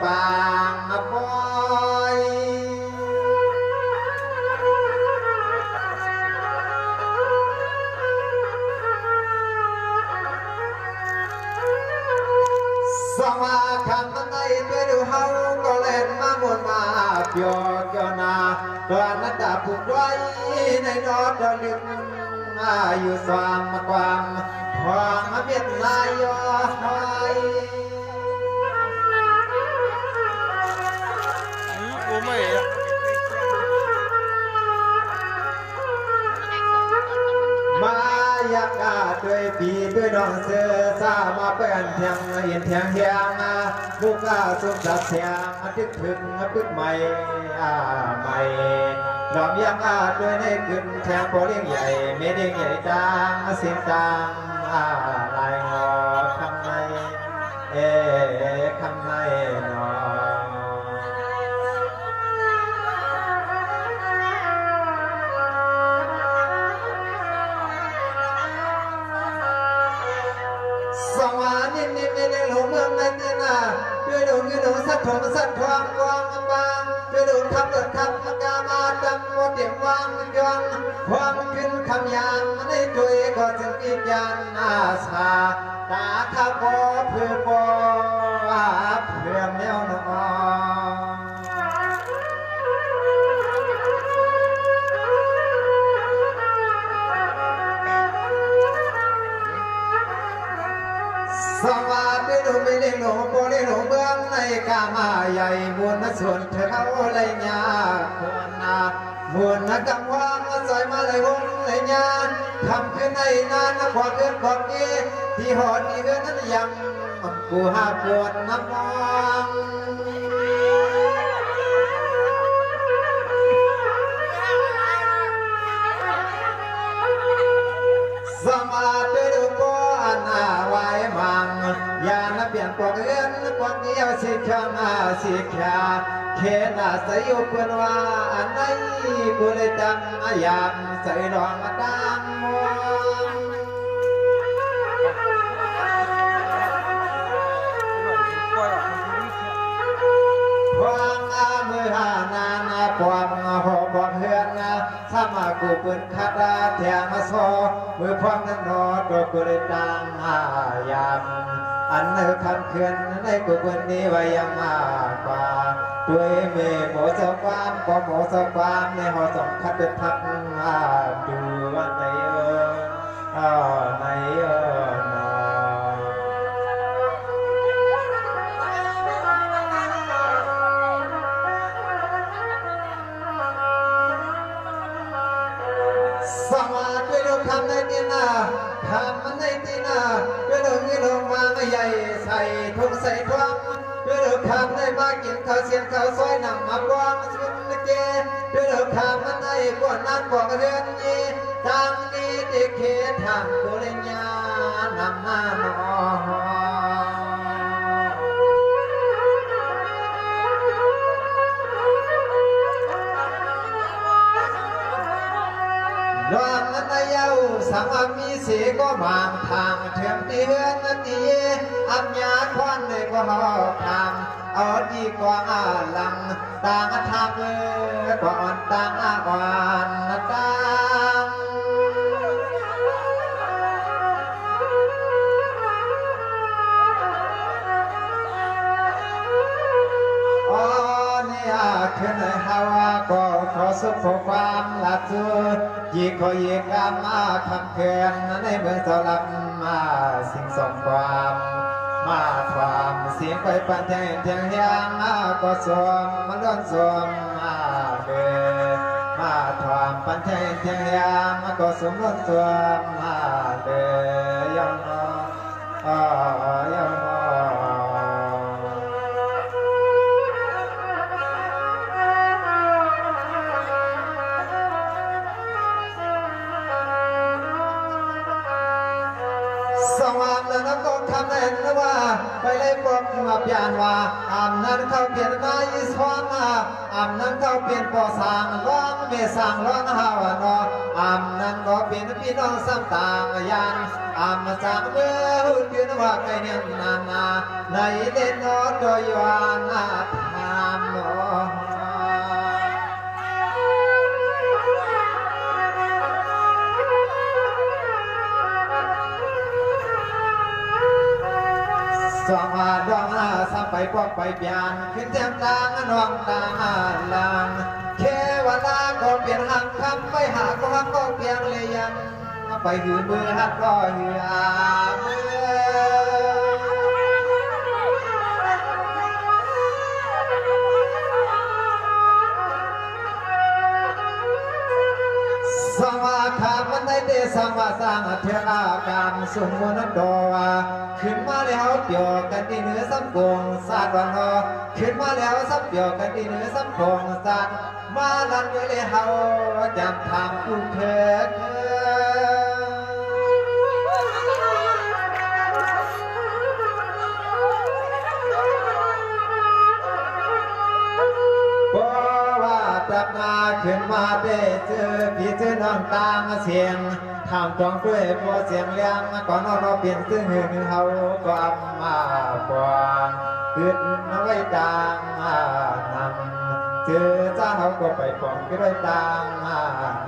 ปางปอยสมาคันในตัวดูเฮาก็เล่นมาหมดมาเปียกนาตัวนั้นดาผูกไว้ในนอดลึกอยู่สว่างมากวางพองเบียดลายย้อยกูไม่มายากาด้วยปีด้วยดองเสือซามาเป็นเทียงเห็นเทียงเฮียงลูกอาสุขสัตย์เสียงทึกถึงปึ๊กใหม่ใหม่ดอมยังด้วยในขึ้นแทงโปเลี้ยงใหญ่เมดิ่งใหญ่จางเสียงจางลายงอคำในคำในนอสวรรค์นี่ไม่ได้หลงเมืองในนี่นาด้วยดูกิโลสัตว์ถมสัตว์ความกวางบางด้วยดูทับเดือดทับมากามาดังหมดเดียงวางยองความขึ้นคำยานในจุยก็จึงอีกยานอาสาตาข้าพอเพื่อพอเพื่อเมียวนสวัสดีดูไม่ได้หลงโปได้หลงเบื้องในกามาใหญ่มวลนส่วนเธอเขาเลยยาคนนามวลนักกำวางใส่มาเลยวงเลยยาทำขึ้นในนานนักความเกินความกี้ที่หอดที่เกินนั้นยังกูหาปวดน้ำมองสมาธิดูก็อันไว้มังยาณเปลี่ยนปอกเอื้อนปอกเงี้ยวสิขังสิขาเขนใส่ยุบนว่าอันไหนกูเลยจังอยากใส่รองดังมองวางมือหานาปวงหอบบอกเฮือนถ้ามากูปืนคัดแทงมาโซมือพวงนั้นนอดกูเลยตังยามอันเนื้อคำเขื่อนในกูปืนนี้ไว้ยังมากกว่าด้วยเมฆโมสความพอโมสความในหอสองคัดเป็นพักดูว่าไหนไหนนอสมาด้วยดูคำในตีนาคำมันในตีนาด้วยดูเงินลงมาไม่ใหญ่ใส่ทุ่งใส่ท้องด้วยดูคำในมากินข้าวเสียนข้าวซอยนำมาบ้องสุนเกด้วยดูคำมันในกวนนั้นบอกเรือนยีทางนี้ที่เขตทางบุริญาณนำหน้าหนอ ดวงนั้นเย้าสังมีสีก็บางทางเถื่อนตีเฮือนนั้นดีอัญญาควันเลยก็หอบทางเอาดีกว่าลังต่างทางก่อนต่างก่อนต่างขึ้นในฮาวาก็ขอสุขความหลับจูยีขอยีกามาคำเขื่อนในเมืองสลับมาสิ่งส่งความมาความเสียงไปปันแทงแทงยางก็สวมมันล้วนสวมเดินมาความปันแทงแทงยางก็สวมล้วนสวมเดินยังยังสว่างแล้วก็คำเห็นว่าไปเลยบอกมาเปลี่ยนว ว่าอำนั้นเขาเปลี่ยนมาอีสวงอำนั้นเขาเปลี่ยนปอสางร้องเมสางร้องฮาวานออำนั้นก็เปลี่ยนพี่น้องซ้ำต่างยานอำจากเมื่อหุ่นยืนว่าไกลเนี่ยนานาในเล่นนอดอยยวานาทามนอสมาดองสัมไปพวกไปเปลี่ยนขึ้นแจ่มตางนองตาลางเควลาก็เปลี่ยนหักคำไปหาก็หักก็เปลี่ยนเลยยังไปหือมือหักก็หือมืสมาคามันได้เดสมาสร้างเทอาการสมมุนดอขึ้นมาแล้วเปี่ยวกันที่เหนือสัมพงศาสตร์วันนอขึ้นมาแล้วสัมเปี่ยวกันที่เหนือสัมพงศาสตร์มาลันอยู่เลยเฮาจำทางคุ้มเถิดจับมาขึ้นมาได้เจอพี่เจอน้องตางเสียงทำตรงด้วยพอเสียงเลี้ยงก่อนเราเปลี่ยนซึ่งหนึ่งเฮาก็อำมากว่าขึ้นไว้จางนำเจอจ้าเฮาก็ไปปองก็ไว้จาง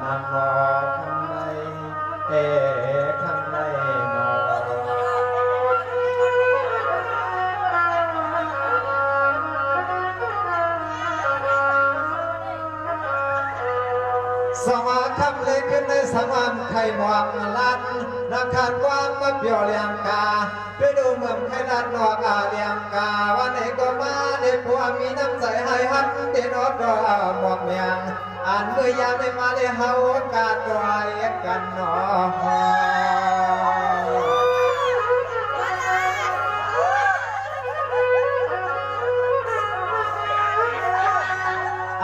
นำรอข้างในข้างในนอสมาคำเลยขึ้นในสมามไข่หมวกลันนักขันว่างมาเปี่ยวเลียงกาไปดูเมืองไข่ลันนอกเลียงกาวันไหนก็มาในพวมีน้ำใสให้หันเตนอดดอหมวกเมียงอ่านเมื่อยามได้มาเลยเฮากาดดอยกันหนอ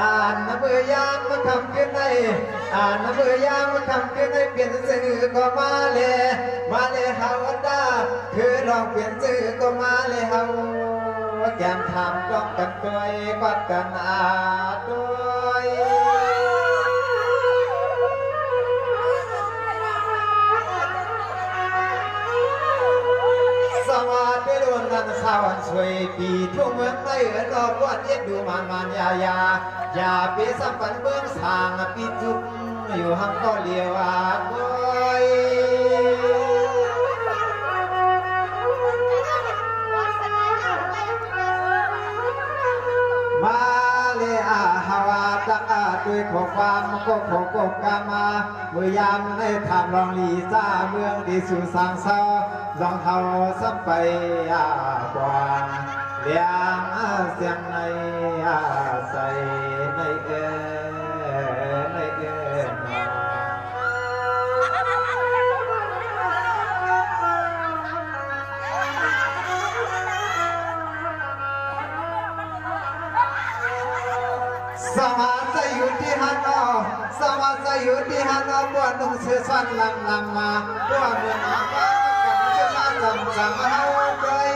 อ่านเมื่อยามมาคำขึ้นในอ่านเมื่อยามมาคำขึ้นในเปลี่ยนสื่อก็มาเลยเฮาดาคือลองเปลี่ยนสื่อก็มาเลยเฮาแก้มทำต้องกันด้วยกัดกันด้วยสวัสดีลุนนันสาวันสวยปีทุ่งเมืองไม่เอินรอบวันเย็ดดูมันอย่าปีสัมปันเบื้องสางปีจุกอยู่ห้างก็เลียวบ่อยมาเลยฮาวาตักด้วยขอความก็ขอกบกามาเมื่อยามในทำลองลีซาเมืองดีสู่สางเศร้าลองเท้าสัมไปกว่างเลี้ยงเสียงในใส่ในในสมาใจอยู่ที่ฮันนอสมาใจอยู่ที่ฮันนอปวดนุ่งเสื้อสั้นลำมาปวดเมืองอาบ้าจำเฮาด้วย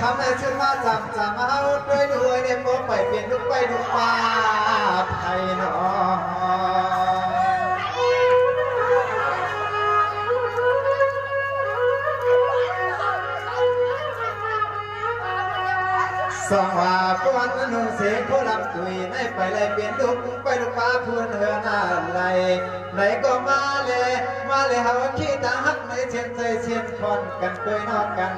ทำให้ฉันมาจำเฮาด้วยเนี่ยโมไปเปลี่ยนทุกไปทุกป่าไทยเนาะสองว่าปวนนุ่งเสียผู้ลำตุยในไปเลยเปลี่ยนทุกไปทุกป่าพูนเฮือนอะไรไหนก็มาเลยเฮาขี้ตาหักในเชียนใจเชียนคนกันตัวนอกกัน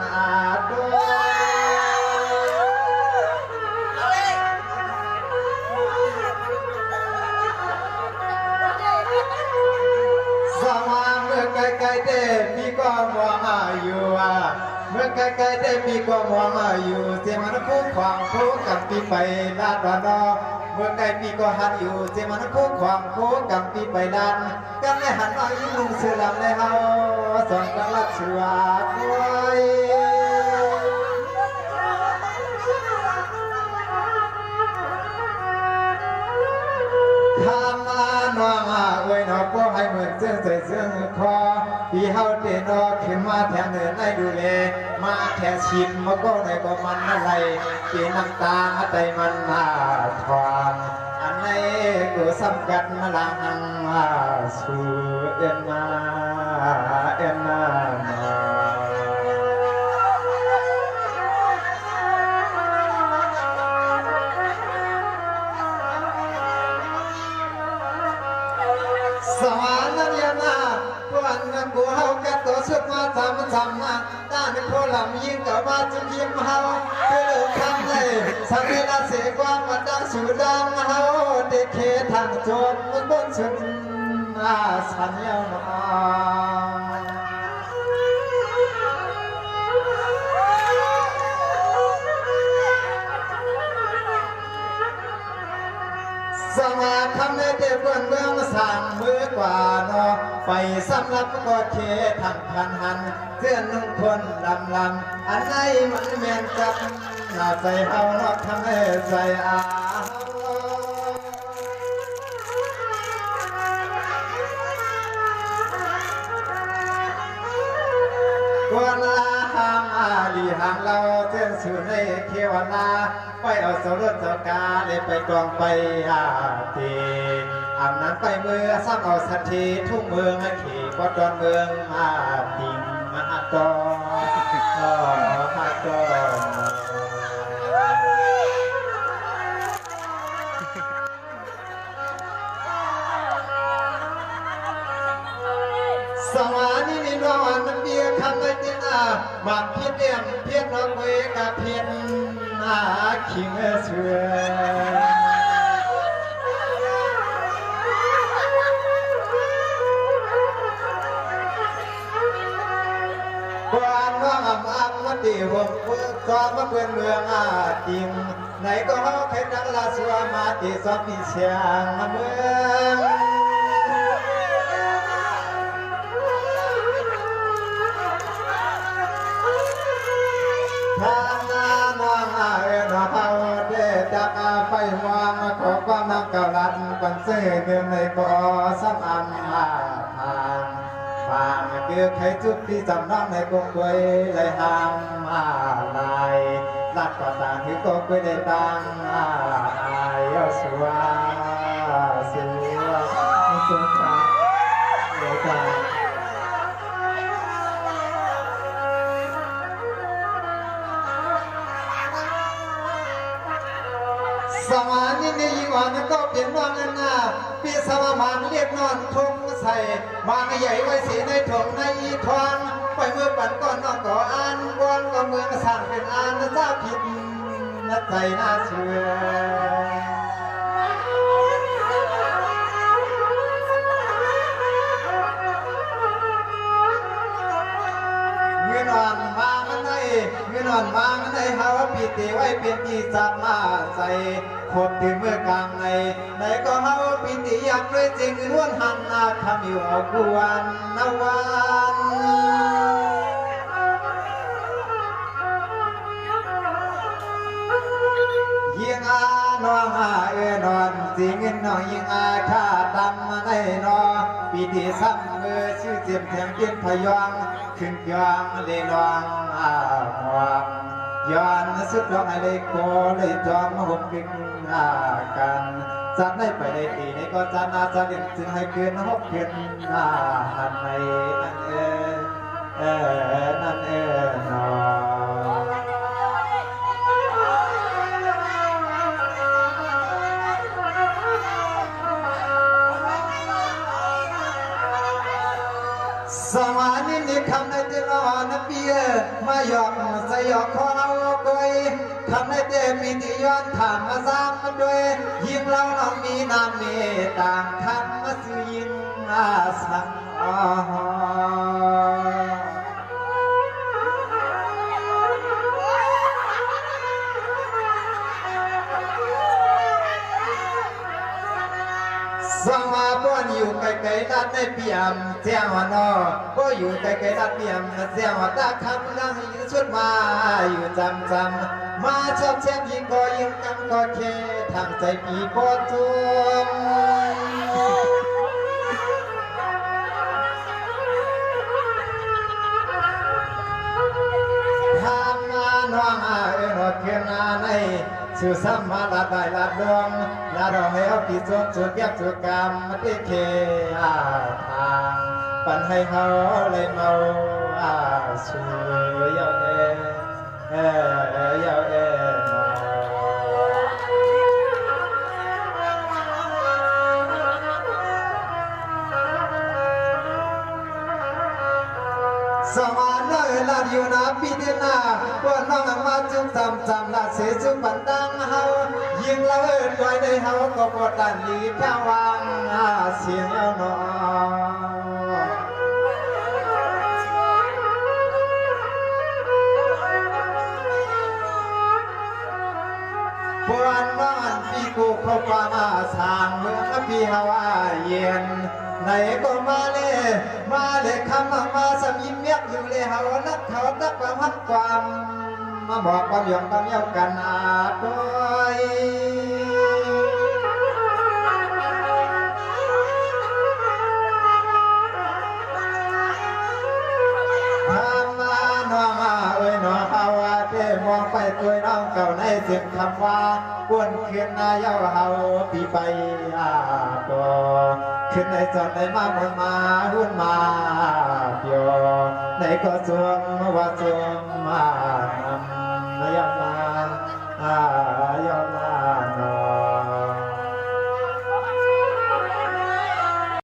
สมาเมื่อไกลๆเด้มีก็มองอยู่เมื่อไกลๆได้มีความหวังอยู่เสียมันคู่ความคู่กับปีไปลาดวันนอเมื่อไกลปีก็หันอยู่เสียมันคู่ความคู่กับปีไปดันกันเลยหันมายิ้มลุงเสือลำเลยเฮาสอนกันรักชัวด้วยทำมาหน้องไว้หนอก็ให้เหมือนเสื้อใส่เสื้อคอ ปีเฮาเดนอขึ้นมาแทงเนินได้ดูแลมาแค่ชิมมาก็ในก็มันอะไรปีน้ำตาใจมันมาทองอันไหนก็สำคัญมาลังสู่เอ็นนาเอ็นนาสวรรค์นั้นยานาพวันนั้นกูเฮากัดตัวสุดมาทำมาตาเป็นผู้ลำยิ่งกับว่าจะยิ้มเฮาเพื่อคำเลยสังเวลาเสียความมันดังสู่ดังเฮาเด็กเขทางโจรมันบนสุดสัญญาณสมาคำในเด็กเมืองสั่งมือกว่าเนาะไปสำหรับก็เคทางพันหันเพื่อนนุ่งคนลำอันไหนมันเมียนกับหน้าใจเฮาเนาะทำให้ใจกวนลาหางลีหางเราเส้นสู่ในเทวนาไปเอาสรุปเจ้ากาเลยไปกองไปตีอำนั้นไปเมื่อสร้างเอาสัตทีทุ่งเมืองขี่ก็ดอนเมืองติงจอจอสวานี่มีนอนมันเบียคำไม่ตินาบางเพียรเดียมเพียรนอกเวกับเพียรขิงเสือกวนว่าอับมาตีวงเพื่อซ้อมมาเพื่อนเมืองจริงไหนก็เฮาแค่นักลาสัวมาตีซ้อมมีเสียงเมืองทางนาน้องเอ็นเฮาเดจากไปมองขอความน้ำเก่าลันปันเสื้อเดิมในก่อสำอันทางบางเกือใครจุดที่จำน้องในกงกวยเลยหางลายลัดก็ต่างที่กงกวยได้ตังสัวสัวตาสมานนี่นี่ยิ่งว่านั้นก็เปลี่ยนว่าเงินปีสมามานเรียกนอนทุ่งใส่บางใหญ่ไว้สีในถงในทองไปเมื่อปั่นก้อนนอกก่ออ่านวอนก็เมืองสั่งเป็นอ่านนะเจ้าผิดนะใจน่าเชื่อเงินอ่อนมามันได้เงินอ่อนมามันได้หาว่าปีตีไว้เป็นที่จับมาใส่คนที่เมื่อกลางในก็เฮาปีติอยากด้วยจริงล้วนหันหน้าคำอยู่เอากวนนวันยิงน้องนอนสิเงินน้องยิงข้าตำได้นอปีติซ้ำมือชื่อเจ็บแทงเกียนพยองขึ้นยองเลยน้องหวังย้อนสุดร้องอะไรก็เลยจอมมาห่มกินกันจันได้ไปในปีนี้ก็จันนาจะเล่นจึงให้เกินหกเกินหันในนั่นนั่นนอสวานินี่คำในที่รอนเปียมาหยอกสยอกของเอากอยคำในเตมีที่ย้อนถามมาซ้ำมาด้วยยิ่งเราน้องมีน้ำเมตต่างคำมาสื่อยิ่งสังสมาบ้านอยู่ไกลๆนัดในเปียมเสียงหัวนอก็อยู่ไกลๆนัดเปียมเสียงหัวตาคำนั่งอยู่ชุดมาอยู่จำมาชอบเช่นยิงก็ยิงกันก็เคทางใจปีโคตรทุ่ม นนาในสุสัมมาลาได้ลาดวงนาเราให้เอาปีสวงสุดยักสุดกรรมติเคอาทางปันให้เขาเลยเมาสุยาวยาวสมานน้อยลาอยู่นาปีเดียนาว่าน้องมาจุ่มจำลาเสียจุ่มบันดังเฮายิงละเอิญไว้ในเฮาก็ปวดดันดีแพ้วางเสียงเอาหนอปวนนอนปีกูเข้าป่ามาสางเมืองปีฮาวาเย็นไหนก็มาเลยคำมาสมิมเมียกอยู่เลยเฮานักเขานักความฮักความมาบอกความยอมความเย้ากันด้วยน้องเอ้ยน้องเอาเด้มองไปตัวน้องเก่าในเสียงคำว่าก้วนขึ้นนายเอาเฮาปีไปตัวขึ้นในจอดในมาหมดมาหุ่นมาเปียวในก็สวงว่าสวงมานำยาวนานยาวนาน